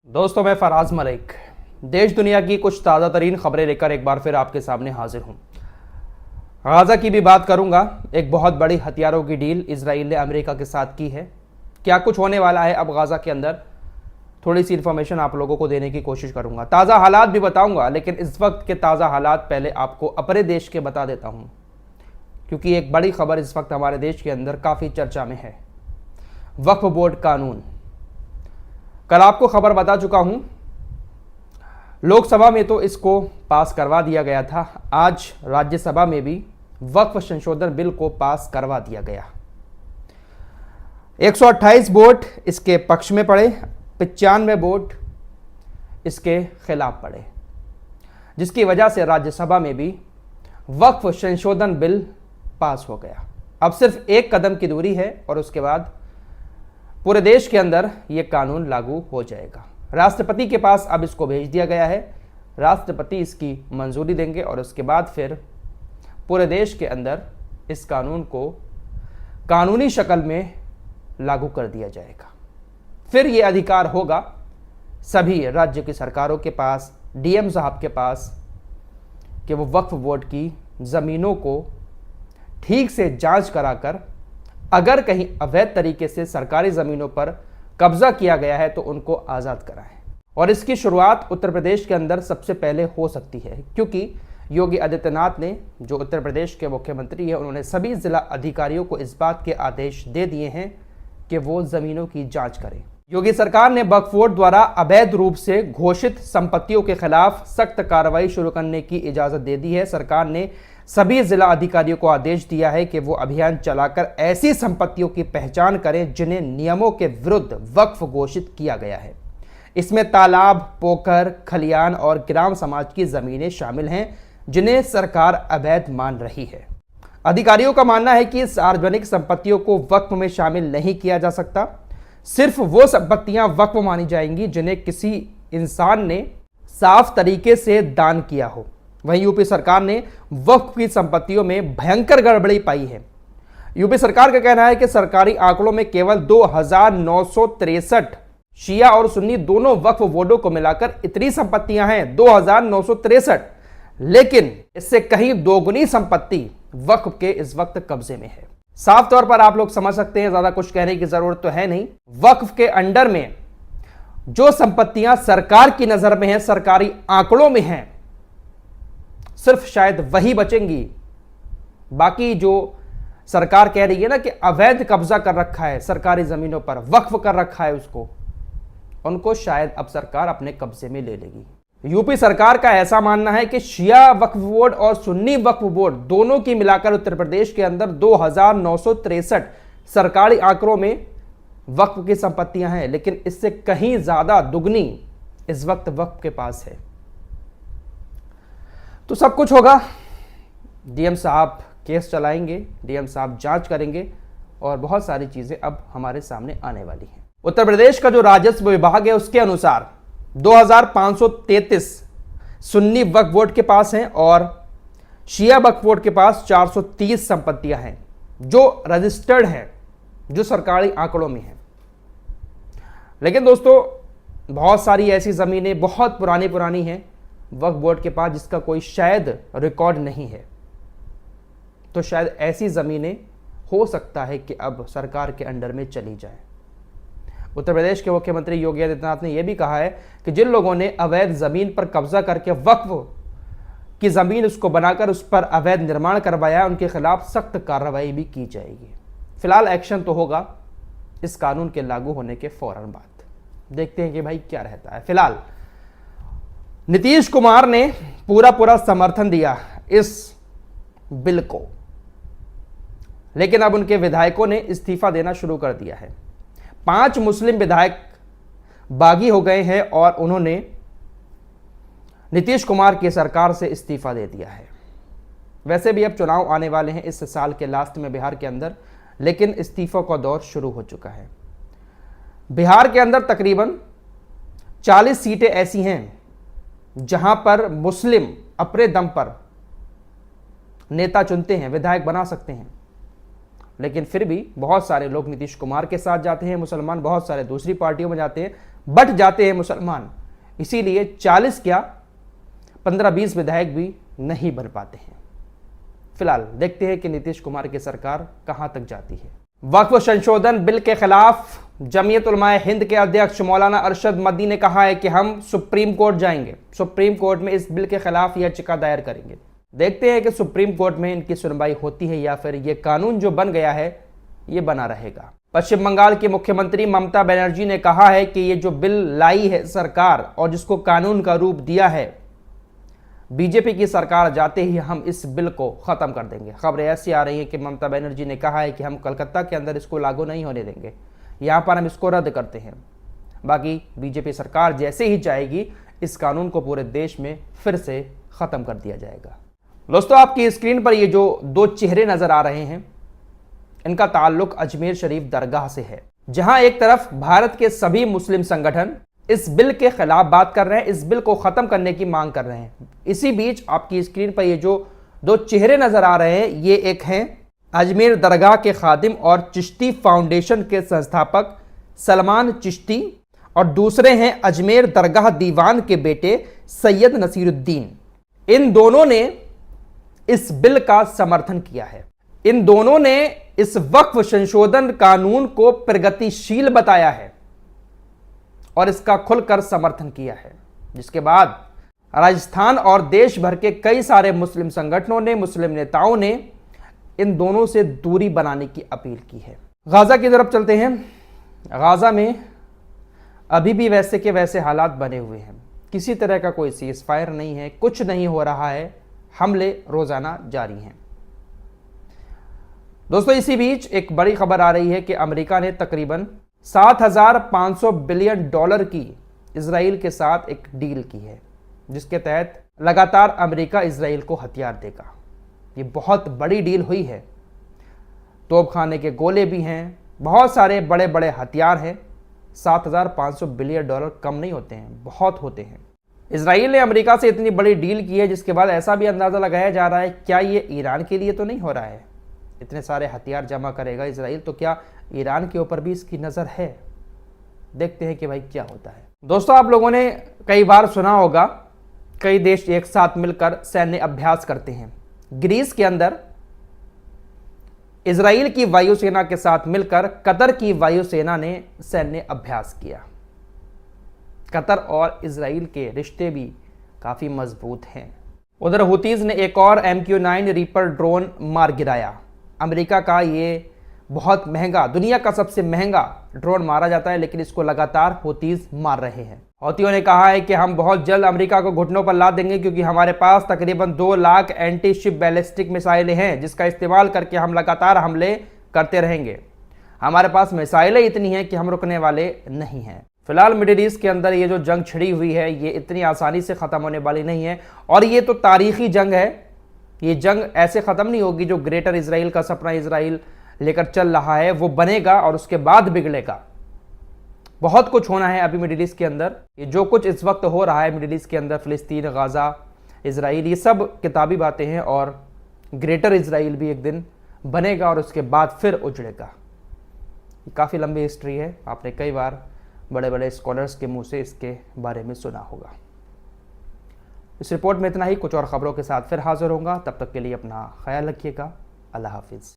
दोस्तों, मैं फराज मलिक देश दुनिया की कुछ ताज़ा तरीन खबरें लेकर एक बार फिर आपके सामने हाजिर हूं। गाज़ा की भी बात करूंगा। एक बहुत बड़ी हथियारों की डील इजराइल ने अमेरिका के साथ की है। क्या कुछ होने वाला है अब गाज़ा के अंदर, थोड़ी सी इन्फॉर्मेशन आप लोगों को देने की कोशिश करूंगा। ताज़ा हालात भी बताऊंगा, लेकिन इस वक्त के ताज़ा हालात पहले आपको अपने देश के बता देता हूँ, क्योंकि एक बड़ी खबर इस वक्त हमारे देश के अंदर काफ़ी चर्चा में है। वक्फ बोर्ड कानून, कल आपको खबर बता चुका हूं, लोकसभा में तो इसको पास करवा दिया गया था। आज राज्यसभा में भी वक्फ संशोधन बिल को पास करवा दिया गया। 128 वोट इसके पक्ष में पड़े, 95 वोट इसके खिलाफ पड़े, जिसकी वजह से राज्यसभा में भी वक्फ संशोधन बिल पास हो गया। अब सिर्फ एक कदम की दूरी है और उसके बाद पूरे देश के अंदर यह कानून लागू हो जाएगा। राष्ट्रपति के पास अब इसको भेज दिया गया है। राष्ट्रपति इसकी मंजूरी देंगे और उसके बाद फिर पूरे देश के अंदर इस कानून को कानूनी शक्ल में लागू कर दिया जाएगा। फिर ये अधिकार होगा सभी राज्य की सरकारों के पास, डीएम साहब के पास, कि वो वक्फ बोर्ड की ज़मीनों को ठीक से जांच कराकर अगर कहीं अवैध तरीके से सरकारी ज़मीनों पर कब्जा किया गया है तो उनको आज़ाद कराएं। और इसकी शुरुआत उत्तर प्रदेश के अंदर सबसे पहले हो सकती है, क्योंकि योगी आदित्यनाथ ने, जो उत्तर प्रदेश के मुख्यमंत्री हैं, उन्होंने सभी जिला अधिकारियों को इस बात के आदेश दे दिए हैं कि वो ज़मीनों की जांच करें। योगी सरकार ने वक्फ बोर्ड द्वारा अवैध रूप से घोषित संपत्तियों के खिलाफ सख्त कार्रवाई शुरू करने की इजाज़त दे दी है। सरकार ने सभी जिला अधिकारियों को आदेश दिया है कि वो अभियान चलाकर ऐसी संपत्तियों की पहचान करें जिन्हें नियमों के विरुद्ध वक्फ घोषित किया गया है। इसमें तालाब, पोखर, खलियान और ग्राम समाज की ज़मीनें शामिल हैं जिन्हें सरकार अवैध मान रही है। अधिकारियों का मानना है कि सार्वजनिक संपत्तियों को वक्फ में शामिल नहीं किया जा सकता। सिर्फ वो संपत्तियां वक्फ मानी जाएंगी जिन्हें किसी इंसान ने साफ तरीके से दान किया हो। वहीं यूपी सरकार ने वक्फ की संपत्तियों में भयंकर गड़बड़ी पाई है। यूपी सरकार का कहना है कि सरकारी आंकड़ों में केवल 2963 शिया और सुन्नी दोनों वक्फ बोर्डों को मिलाकर इतनी संपत्तियां हैं, 2963, लेकिन इससे कहीं दोगुनी संपत्ति वक्फ के इस वक्त कब्जे में है। साफ तौर पर आप लोग समझ सकते हैं, ज्यादा कुछ कहने की जरूरत तो है नहीं। वक्फ के अंडर में जो संपत्तियां सरकार की नजर में हैं, सरकारी आंकड़ों में हैं, सिर्फ शायद वही बचेंगी। बाकी जो सरकार कह रही है ना कि अवैध कब्जा कर रखा है सरकारी जमीनों पर, वक्फ कर रखा है उसको, उनको शायद अब सरकार अपने कब्जे में ले लेगी। यूपी सरकार का ऐसा मानना है कि शिया वक्फ बोर्ड और सुन्नी वक्फ बोर्ड दोनों की मिलाकर उत्तर प्रदेश के अंदर 2963 सरकारी आंकड़ों में वक्फ की संपत्तियां हैं, लेकिन इससे कहीं ज्यादा दुगनी इस वक्त वक्फ के पास है। तो सब कुछ होगा, डीएम साहब केस चलाएंगे, डीएम साहब जांच करेंगे और बहुत सारी चीजें अब हमारे सामने आने वाली हैं। उत्तर प्रदेश का जो राजस्व विभाग है उसके अनुसार 2533 सुन्नी वक्फ बोर्ड के पास हैं और शिया वक्फ बोर्ड के पास 430 संपत्तियां हैं जो रजिस्टर्ड हैं, जो सरकारी आंकड़ों में हैं। लेकिन दोस्तों, बहुत सारी ऐसी जमीनें बहुत पुरानी हैं वक्फ बोर्ड के पास जिसका कोई शायद रिकॉर्ड नहीं है। तो शायद ऐसी ज़मीनें हो सकता है कि अब सरकार के अंडर में चली जाए। उत्तर प्रदेश के मुख्यमंत्री योगी आदित्यनाथ ने यह भी कहा है कि जिन लोगों ने अवैध ज़मीन पर कब्जा करके वक्फ की ज़मीन उसको बनाकर उस पर अवैध निर्माण करवाया, उनके खिलाफ सख्त कार्रवाई भी की जाएगी। फिलहाल एक्शन तो होगा इस कानून के लागू होने के फौरन बाद। देखते हैं कि भाई क्या रहता है। फिलहाल नीतीश कुमार ने पूरा समर्थन दिया इस बिल को, लेकिन अब उनके विधायकों ने इस्तीफा देना शुरू कर दिया है। 5 मुस्लिम विधायक बागी हो गए हैं और उन्होंने नीतीश कुमार की सरकार से इस्तीफा दे दिया है। वैसे भी अब चुनाव आने वाले हैं इस साल के लास्ट में बिहार के अंदर, लेकिन इस्तीफों का दौर शुरू हो चुका है। बिहार के अंदर तकरीबन 40 सीटें ऐसी हैं जहां पर मुस्लिम अपने दम पर नेता चुनते हैं, विधायक बना सकते हैं। लेकिन फिर भी बहुत सारे लोग नीतीश कुमार के साथ जाते हैं मुसलमान, बहुत सारे दूसरी पार्टियों में जाते हैं। बट जाते हैं मुसलमान, इसीलिए 40 क्या 15-20 विधायक भी नहीं बन पाते हैं। फिलहाल देखते हैं कि नीतीश कुमार की सरकार कहां तक जाती है। वक्फ संशोधन बिल के खिलाफ जमीयत उलमाए हिंद के अध्यक्ष मौलाना अरशद मदनी ने कहा है कि हम सुप्रीम कोर्ट जाएंगे, सुप्रीम कोर्ट में इस बिल के खिलाफ याचिका दायर करेंगे। देखते हैं कि सुप्रीम कोर्ट में इनकी सुनवाई होती है या फिर ये कानून जो बन गया है ये बना रहेगा। पश्चिम बंगाल की मुख्यमंत्री ममता बनर्जी ने कहा है कि ये जो बिल लाई है सरकार और जिसको कानून का रूप दिया है, बीजेपी की सरकार जाते ही हम इस बिल को खत्म कर देंगे। खबरें ऐसी आ रही हैं कि ममता बनर्जी ने कहा है कि हम कलकत्ता के अंदर इसको लागू नहीं होने देंगे, यहां पर हम इसको रद्द करते हैं। बाकी बीजेपी सरकार जैसे ही जाएगी इस कानून को पूरे देश में फिर से खत्म कर दिया जाएगा। दोस्तों, आपकी स्क्रीन पर ये जो दो चेहरे नजर आ रहे हैं, इनका ताल्लुक अजमेर शरीफ दरगाह से है, जहां एक तरफ भारत के सभी मुस्लिम संगठन इस बिल के खिलाफ बात कर रहे हैं, इस बिल को खत्म करने की मांग कर रहे हैं। इसी बीच आपकी स्क्रीन पर ये जो दो चेहरे नजर आ रहे हैं, ये एक हैं अजमेर दरगाह के खादिम और चिश्ती फाउंडेशन के संस्थापक सलमान चिश्ती, और दूसरे हैं अजमेर दरगाह दीवान के बेटे सैयद नसीरुद्दीन। इन दोनों ने इस बिल का समर्थन किया है। इन दोनों ने इस वक्फ संशोधन कानून को प्रगतिशील बताया है और इसका खुलकर समर्थन किया है, जिसके बाद राजस्थान और देश भर के कई सारे मुस्लिम संगठनों ने, मुस्लिम नेताओं ने इन दोनों से दूरी बनाने की अपील की है। गाजा की तरफ चलते हैं। गाजा में अभी भी वैसे के वैसे हालात बने हुए हैं, किसी तरह का कोई सीज फायर नहीं है, कुछ नहीं हो रहा है, हमले रोजाना जारी हैं। दोस्तों, इसी बीच एक बड़ी खबर आ रही है कि अमेरिका ने तकरीबन $7,500 बिलियन की इजराइल के साथ एक डील की है, जिसके तहत लगातार अमेरिका इजराइल को हथियार देगा। ये बहुत बड़ी डील हुई है। तोपखाने के गोले भी हैं, बहुत सारे बड़े बड़े हथियार हैं। $7,500 बिलियन कम नहीं होते हैं, बहुत होते हैं। इजराइल ने अमेरिका से इतनी बड़ी डील की है, जिसके बाद ऐसा भी अंदाजा लगाया जा रहा है क्या ये ईरान के लिए तो नहीं हो रहा है। इतने सारे हथियार जमा करेगा इजराइल, तो क्या ईरान के ऊपर भी इसकी नज़र है? देखते हैं कि भाई क्या होता है। दोस्तों, आप लोगों ने कई बार सुना होगा कई देश एक साथ मिलकर सैन्य अभ्यास करते हैं। ग्रीस के अंदर इजराइल की वायुसेना के साथ मिलकर कतर की वायुसेना ने सैन्य अभ्यास किया। कतर और इजराइल के रिश्ते भी काफ़ी मजबूत हैं। उधर हुतीज ने एक और MQ-9 रीपर ड्रोन मार गिराया। अमेरिका का ये बहुत महंगा, दुनिया का सबसे महंगा ड्रोन मारा जाता है, लेकिन इसको लगातार हुतीज मार रहे हैं। हौतियों ने कहा है कि हम बहुत जल्द अमेरिका को घुटनों पर ला देंगे, क्योंकि हमारे पास तकरीबन 2 लाख एंटी शिप बैलिस्टिक मिसाइलें हैं, जिसका इस्तेमाल करके हम लगातार हमले करते रहेंगे। हमारे पास मिसाइलें इतनी हैं कि हम रुकने वाले नहीं हैं। फिलहाल मिडिल ईस्ट के अंदर ये जो जंग छिड़ी हुई है, ये इतनी आसानी से ख़त्म होने वाली नहीं है, और ये तो तारीखी जंग है। ये जंग ऐसे ख़त्म नहीं होगी। जो ग्रेटर इजराइल का सपना इजराइल लेकर चल रहा है वो बनेगा और उसके बाद बिगड़ेगा। बहुत कुछ होना है अभी मिडिल ईस्ट के अंदर। ये जो कुछ इस वक्त हो रहा है मिडिल ईस्ट के अंदर, फ़िलिस्तीन, गाज़ा, इजराइल, ये सब किताबी बातें हैं, और ग्रेटर इजराइल भी एक दिन बनेगा और उसके बाद फिर उजड़ेगा। काफ़ी लंबी हिस्ट्री है, आपने कई बार बड़े बड़े स्कॉलर्स के मुंह से इसके बारे में सुना होगा। इस रिपोर्ट में इतना ही। कुछ और खबरों के साथ फिर हाजिर होऊंगा, तब तक के लिए अपना ख्याल रखिएगा। अल्लाह हाफिज़।